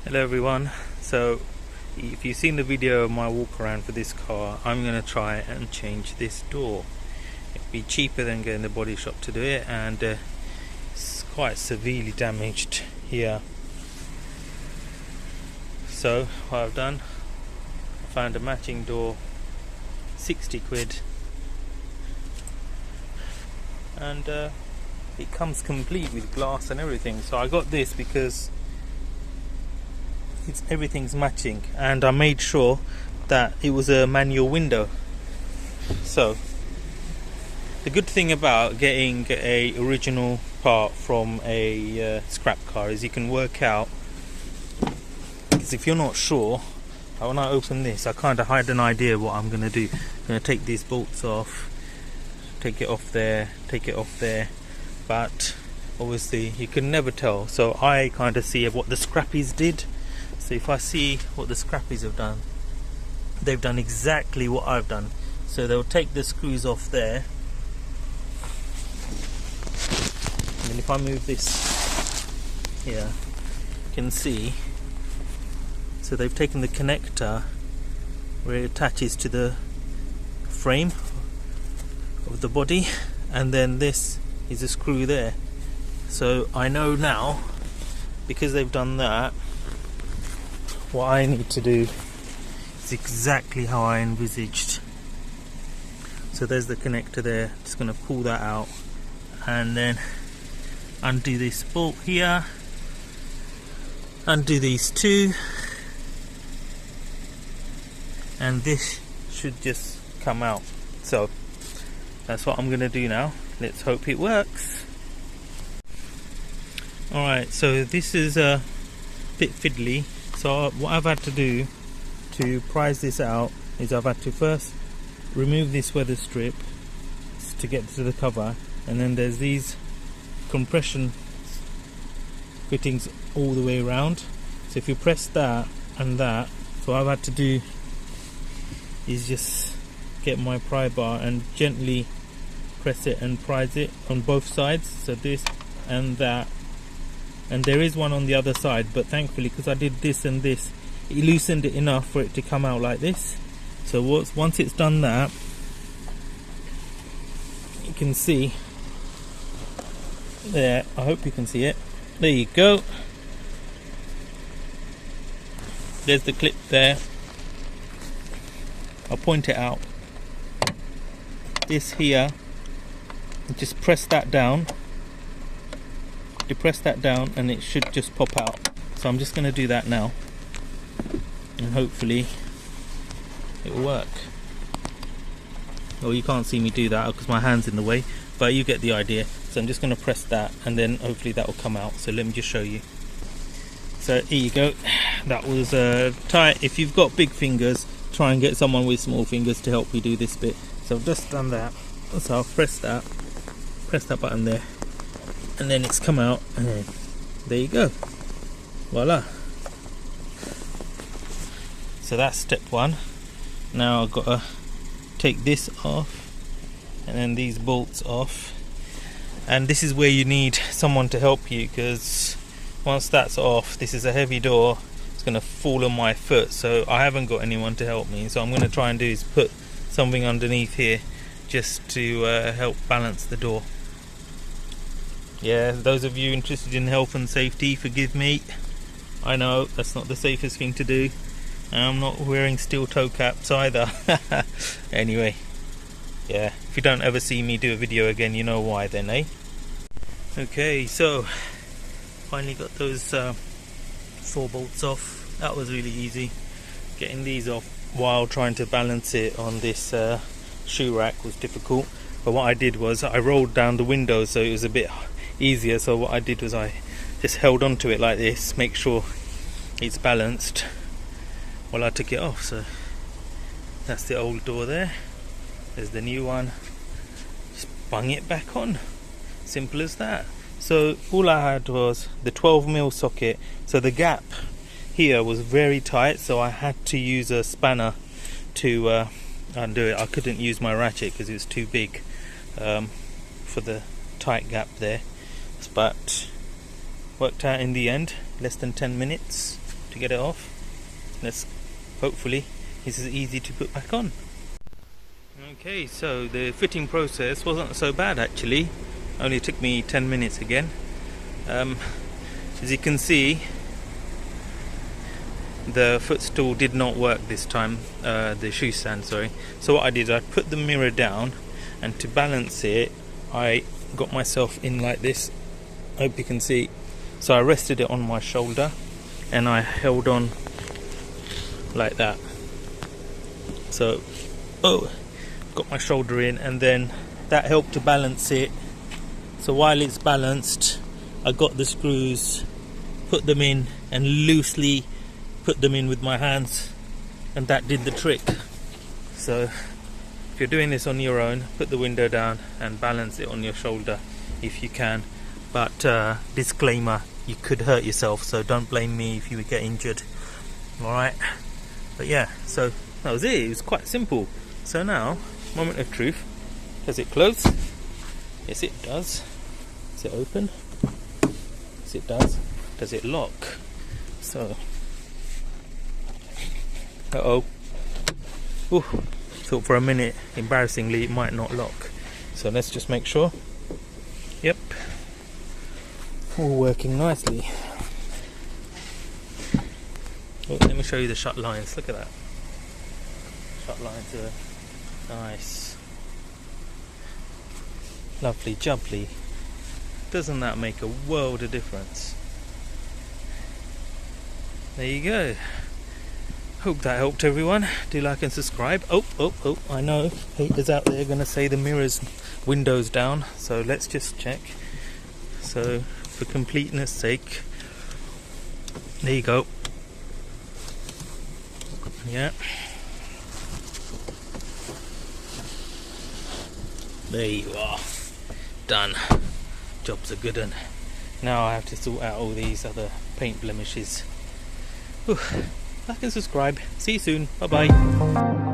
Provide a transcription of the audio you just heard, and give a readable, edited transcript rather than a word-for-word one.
Hello everyone. So if you've seen the video of my walk around for this car, I'm going to try and change this door. It'd be cheaper than getting the body shop to do it, and it's quite severely damaged here. So what I've done, I found a matching door, 60 quid, and it comes complete with glass and everything. So I got this because everything's matching, and I made sure that it was a manual window. So the good thing about getting a original part from a scrap car is you can work out, because if you're not sure, when I open this I kind of had an idea what I'm going to do. I'm going to take these bolts off, take it off there, take it off there, but obviously you can never tell, so I kind of see what the scrappies did. So if I see what the scrappies have done, they've done exactly what I've done. So they'll take the screws off there, and then if I move this here, you can see, so they've taken the connector where it attaches to the frame of the body, and then this is a screw there. So I know now, because they've done that, what I need to do is exactly how I envisaged. So there's the connector there, just going to pull that out and then undo this bolt here, undo these two, and this should just come out. So that's what I'm going to do now. Let's hope it works. Alright, so this is a bit fiddly. So what I've had to do to prise this out is I've had to first remove this weather strip to get to the cover, and then there's these compression fittings all the way around. So if you press that and that, so what I've had to do is just get my pry bar and gently press it and prise it on both sides, so this and that. And there is one on the other side, but thankfully, because I did this and this, it loosened it enough for it to come out like this. So once it's done that, you can see there, I hope you can see it, there you go, there's the clip there. I'll point it out, this here, just press that down, depress that down, and it should just pop out. So I'm just going to do that now, and hopefully it will work. Well, you can't see me do that because my hand's in the way, but you get the idea. So I'm just going to press that, and then hopefully that will come out. So let me just show you. So here you go, that was tight. If you've got big fingers, try and get someone with small fingers to help you do this bit. So I've just done that, so I'll press that button there, and then it's come out, and then there you go, voila. So that's step one. Now I've got to take this off, and then these bolts off, and this is where you need someone to help you, because once that's off, this is a heavy door, it's going to fall on my foot, so I haven't got anyone to help me. So I'm going to try and do is put something underneath here just to help balance the door. Yeah, those of you interested in health and safety, forgive me. I know that's not the safest thing to do, and I'm not wearing steel toe caps either. Anyway, yeah, if you don't ever see me do a video again, you know why then, eh? Okay, so finally got those 4 bolts off. That was really easy. Getting these off while trying to balance it on this shoe rack was difficult, but what I did was I rolled down the window, so it was a bit easier. So what I did was I just held onto it like this, make sure it's balanced while I took it off. So that's the old door there, there's the new one, just bung it back on, simple as that. So all I had was the 12mm socket, so the gap here was very tight, so I had to use a spanner to undo it. I couldn't use my ratchet because it was too big for the tight gap there, but worked out in the end, less than 10 minutes. to get it off. Hopefully this is easy to put back on. Okay, so the fitting process wasn't so bad actually. Only took me 10 minutes again. As you can see, the footstool did not work this time, the shoe stand, sorry. So what I did, I put the mirror down, and to balance it I got myself in like this. Hope you can see. So I rested it on my shoulder and I held on like that. So got my shoulder in, and then that helped to balance it. So while it's balanced, I got the screws, put them in, and loosely put them in with my hands, and that did the trick. So if you're doing this on your own, put the window down and balance it on your shoulder if you can. But disclaimer, you could hurt yourself, so don't blame me if you get injured. Alright, but yeah, so that was it. It was quite simple. So now, moment of truth. Does it close? Yes, it does. Is it open? Yes, it does. Does it lock? So, Ooh, thought for a minute, embarrassingly, it might not lock. So let's just make sure. Yep, all working nicely. Oh, let me show you the shut lines. Look at that. Shut lines are nice. Lovely jubbly. Doesn't that make a world of difference? There you go. Hope that helped everyone. Do like and subscribe. I know haters out there gonna say the mirror's windows down, so let's just check. So for completeness sake, there you go. Yeah, there you are. Done. Job's a good one. Now I have to sort out all these other paint blemishes. Whew. Like and subscribe. See you soon. Bye bye.